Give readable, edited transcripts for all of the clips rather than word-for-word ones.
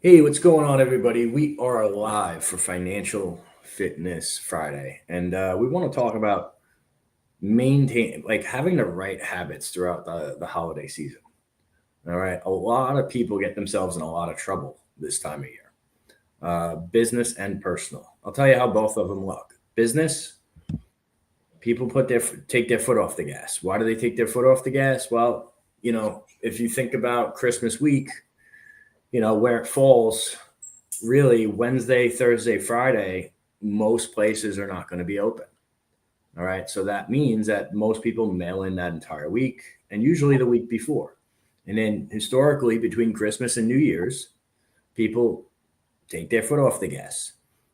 Hey, what's going on, everybody? We are live for Financial Fitness Friday, and we want to talk about having the right habits throughout the holiday season. All right, a lot of people get themselves in a lot of trouble this time of year, business and personal. I'll tell you how both of them look. Business, people take their foot off the gas. Why do they take their foot off the gas? Well, if you think about Christmas week, where it falls really Wednesday, Thursday, Friday, most places are not going to be open. All right. So that means that most people mail in that entire week and usually the week before. And then historically, between Christmas and New Year's, people take their foot off the gas.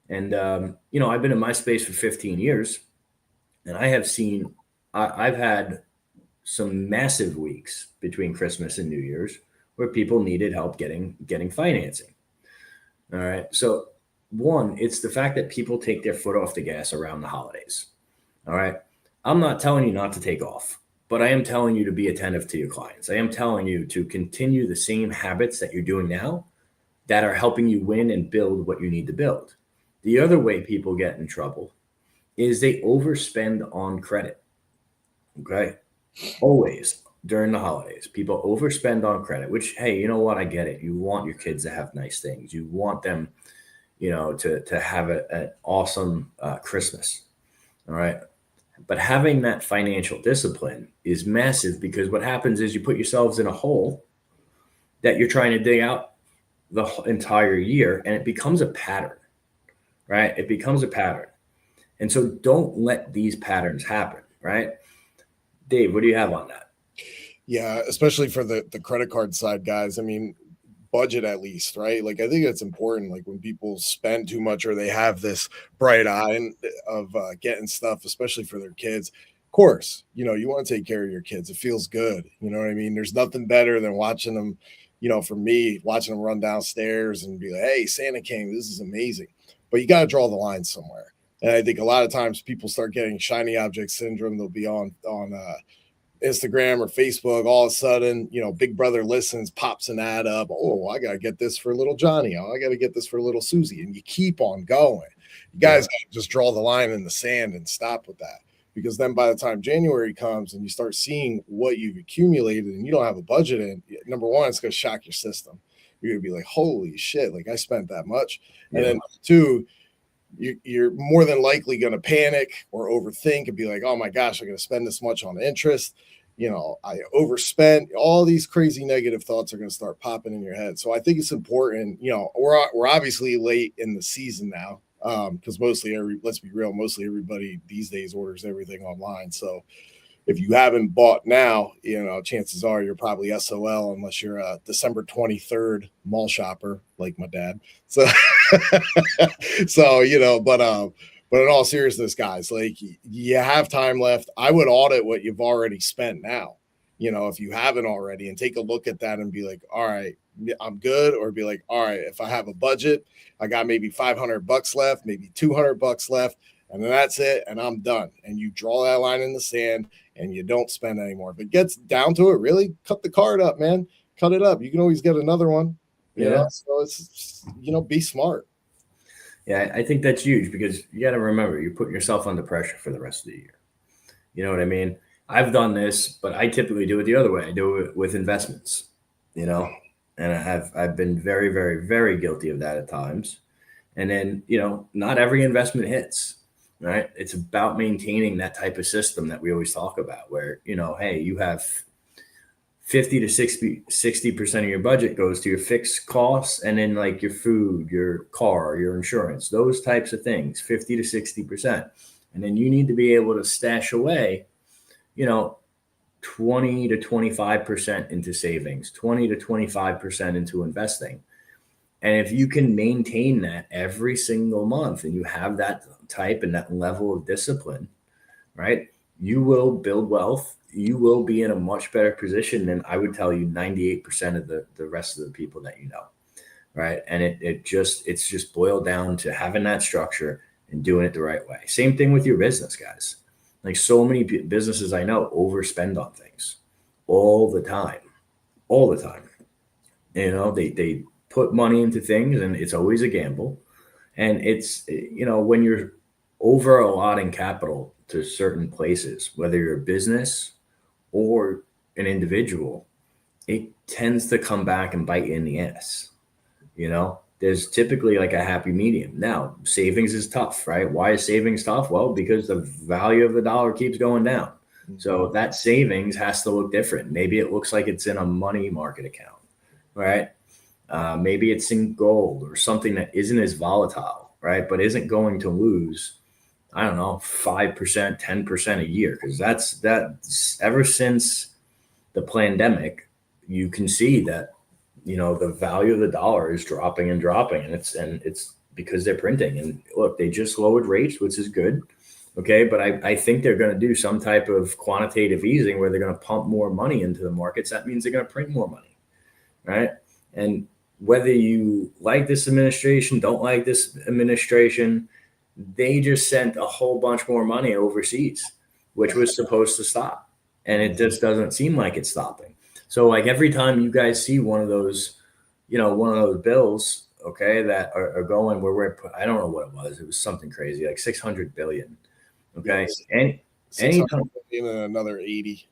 And, I've been in my space for 15 years and I've had some massive weeks between Christmas and New Year's where people needed help getting financing. All right. So one, it's the fact that people take their foot off the gas around the holidays. All right. I'm not telling you not to take off, but I am telling you to be attentive to your clients. I am telling you to continue the same habits that you're doing now that are helping you win and build what you need to build. The other way people get in trouble is they overspend on credit. Okay. Always during the holidays, people overspend on credit, which, hey, you know what? I get it. You want your kids to have nice things. You want them to have an awesome Christmas. All right. But having that financial discipline is massive because what happens is you put yourselves in a hole that you're trying to dig out the entire year and it becomes a pattern, right? It becomes a pattern. And so don't let these patterns happen, right? Dave, what do you have on that? Yeah, especially for the credit card side, guys. I mean, budget at least, right? Like I think it's important. Like when people spend too much or they have this bright eye of getting stuff, especially for their kids. Of course, you want to take care of your kids. It feels good. You know what I mean? There's nothing better than watching them. For me, watching them run downstairs and be like, "Hey, Santa came. This is amazing." But you got to draw the line somewhere. And I think a lot of times people start getting shiny object syndrome. They'll be on Instagram or Facebook, all of a sudden, Big Brother listens, pops an ad up. Oh, I got to get this for little Johnny. Oh, I got to get this for little Susie. And you keep on going. You guys got to just draw the line in the sand and stop with that. Because then by the time January comes and you start seeing what you've accumulated and you don't have a budget in, number one, it's going to shock your system. You're going to be like, holy shit, like I spent that much. And then two, you're more than likely going to panic or overthink and be like, oh my gosh, I'm going to spend this much on interest. I overspent. All these crazy negative thoughts are going to start popping in your head. So I think it's important. We're obviously late in the season now because let's be real, mostly everybody these days orders everything online. So if you haven't bought now, chances are you're probably SOL unless you're a December 23rd mall shopper like my dad. So, but in all seriousness, guys, like you have time left. I would audit what you've already spent now, if you haven't already, and take a look at that and be like, all right, I'm good. Or be like, all right, if I have a budget, I got maybe $500 left, maybe $200 left, and then that's it, and I'm done. And you draw that line in the sand and you don't spend anymore. If it gets down to it, really cut the card up, man. Cut it up. You can always get another one. So it's be smart. Yeah, I think that's huge because you got to remember you're putting yourself under pressure for the rest of the year. You know what I mean? I've done this, but I typically do it the other way. I do it with investments, and I've been very, very, very guilty of that at times. And then, not every investment hits, right? It's about maintaining that type of system that we always talk about where, hey, you have 50 to 60% of your budget goes to your fixed costs and then like your food, your car, your insurance, those types of things, 50 to 60%. And then you need to be able to stash away, 20 to 25% into savings, 20 to 25% into investing. And if you can maintain that every single month and you have that type and that level of discipline, right, you will build wealth. You will be in a much better position than I would tell you 98% of the rest of the people that you know. Right. And it's just boiled down to having that structure and doing it the right way. Same thing with your business, guys. Like so many businesses I know overspend on things all the time, all the time. They put money into things, and it's always a gamble. And it's, when you're over allotting capital to certain places, whether you're a business or an individual, it tends to come back and bite you in the ass. There's typically like a happy medium. Now, savings is tough, right? Why is savings tough? Well, because the value of the dollar keeps going down. So that savings has to look different. Maybe it looks like it's in a money market account, right? Maybe it's in gold or something that isn't as volatile, right? But isn't going to lose, I don't know, 5%, 10% a year. Because that's ever since the pandemic, you can see that, the value of the dollar is dropping and dropping. And it's because they're printing. And look, they just lowered rates, which is good. Okay. But I think they're going to do some type of quantitative easing where they're going to pump more money into the markets. That means they're going to print more money. Right. And whether you like this administration, don't like this administration, they just sent a whole bunch more money overseas, which was supposed to stop. And it just doesn't seem like it's stopping. So like every time you guys see one of those bills, okay, that are going where I don't know what it was. It was something crazy, like 600 billion. Okay. And anytime and another 80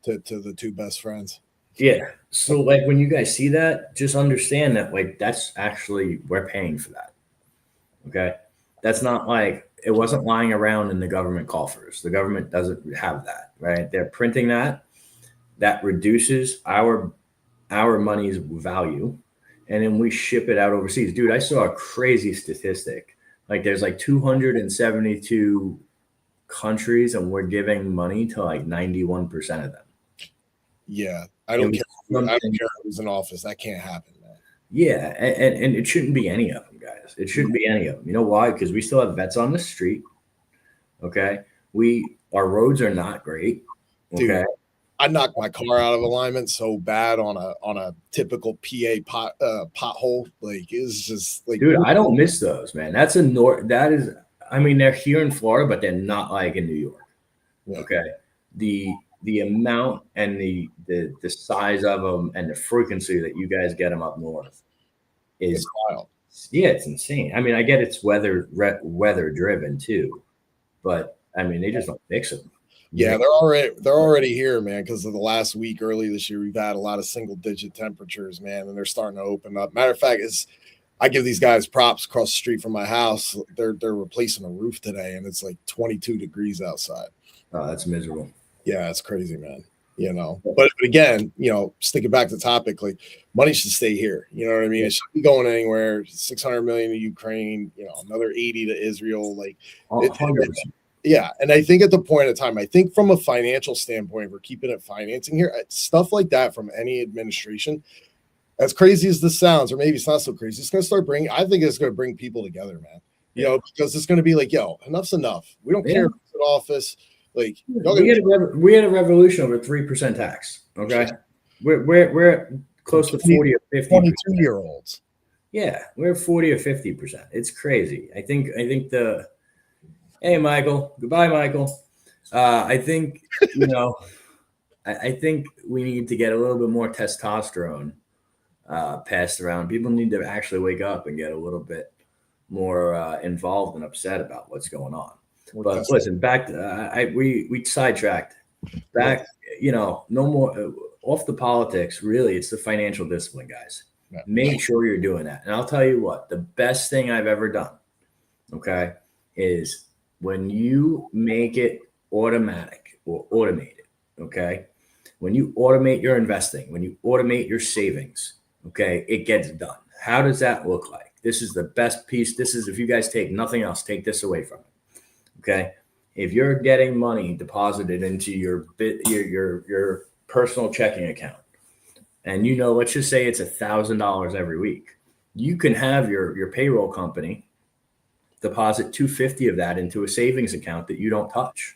to the two best friends. Yeah. So like when you guys see that, just understand that like that's actually we're paying for that. Okay. That's not like it wasn't lying around in the government coffers. The government doesn't have that, right? They're printing that. That reduces our money's value. And then we ship it out overseas. Dude, I saw a crazy statistic. Like there's like 272 countries and we're giving money to like 91% of them. Yeah. I don't care who's in office. That can't happen, man. Yeah, and it shouldn't be any of them, guys. It shouldn't be any of them. You know why? Because we still have vets on the street. Okay, our roads are not great. Okay, dude, I knocked my car out of alignment so bad on a typical PA pothole. Like it's just like, dude, I don't miss those, man. That's that is. I mean, they're here in Florida, but they're not like in New York. Yeah. Okay, the amount and the size of them and the frequency that you guys get them up north is wild. Yeah, it's insane. I mean, I get it's weather driven too, but I mean, they just don't fix them. Yeah, they're already here, man. Because of the last week, early this year, we've had a lot of single digit temperatures, man, and they're starting to open up. Matter of fact, I give these guys props across the street from my house. They're replacing a roof today, and it's like 22 degrees outside. Oh, that's miserable. Yeah, it's crazy, man. But again, sticking back to the topic, like money should stay here. You know what I mean? It shouldn't be going anywhere. 600 million to Ukraine, another 80 to Israel. Like, 100%. Yeah. And I think at the point of time, I think from a financial standpoint, we're keeping it financing here. Stuff like that from any administration, as crazy as this sounds, or maybe it's not so crazy, it's going to start I think it's going to bring people together, man. Because it's going to be like, yo, enough's enough. We don't care if it's in office. Like we had a revolution over 3% tax. Okay, we're close to 40 or 50. 22-year-olds. Yeah, we're 40 or 50%. It's crazy. I think hey Michael, goodbye Michael. I think I think we need to get a little bit more testosterone passed around. People need to actually wake up and get a little bit more involved and upset about what's going on. But listen, back to we sidetracked. Back, no more off the politics. Really, it's the financial discipline, guys. Yeah. Make sure you're doing that. And I'll tell you what, the best thing I've ever done, okay, is when you make it automatic or automated, okay? When you automate your investing, when you automate your savings, okay, it gets done. How does that look like? This is the best piece. This is, if you guys take nothing else, take this away from it. Okay, if you're getting money deposited into your personal checking account, and let's just say it's $1,000 every week, you can have your payroll company deposit $250 of that into a savings account that you don't touch,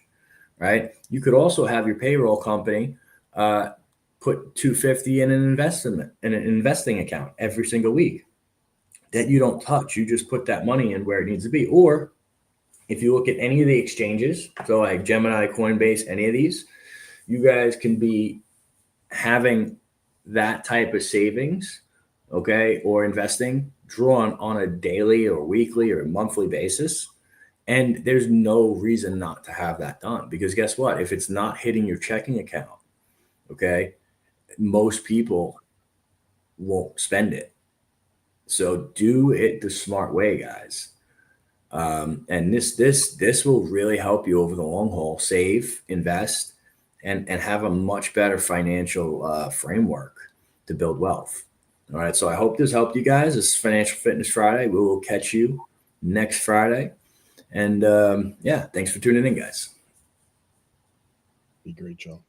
right? You could also have your payroll company put $250 in an investing account every single week that you don't touch. You just put that money in where it needs to be. Or if you look at any of the exchanges, so like Gemini, Coinbase, any of these, you guys can be having that type of savings, okay, or investing, draw on a daily or weekly or monthly basis. And there's no reason not to have that done, because guess what? If it's not hitting your checking account, okay, most people won't spend it. So do it the smart way, guys. And this will really help you over the long haul, save, invest, and have a much better financial framework to build wealth. All right. So I hope this helped you guys. This is Financial Fitness Friday. We will catch you next Friday. And yeah, thanks for tuning in, guys. Be great, Joe.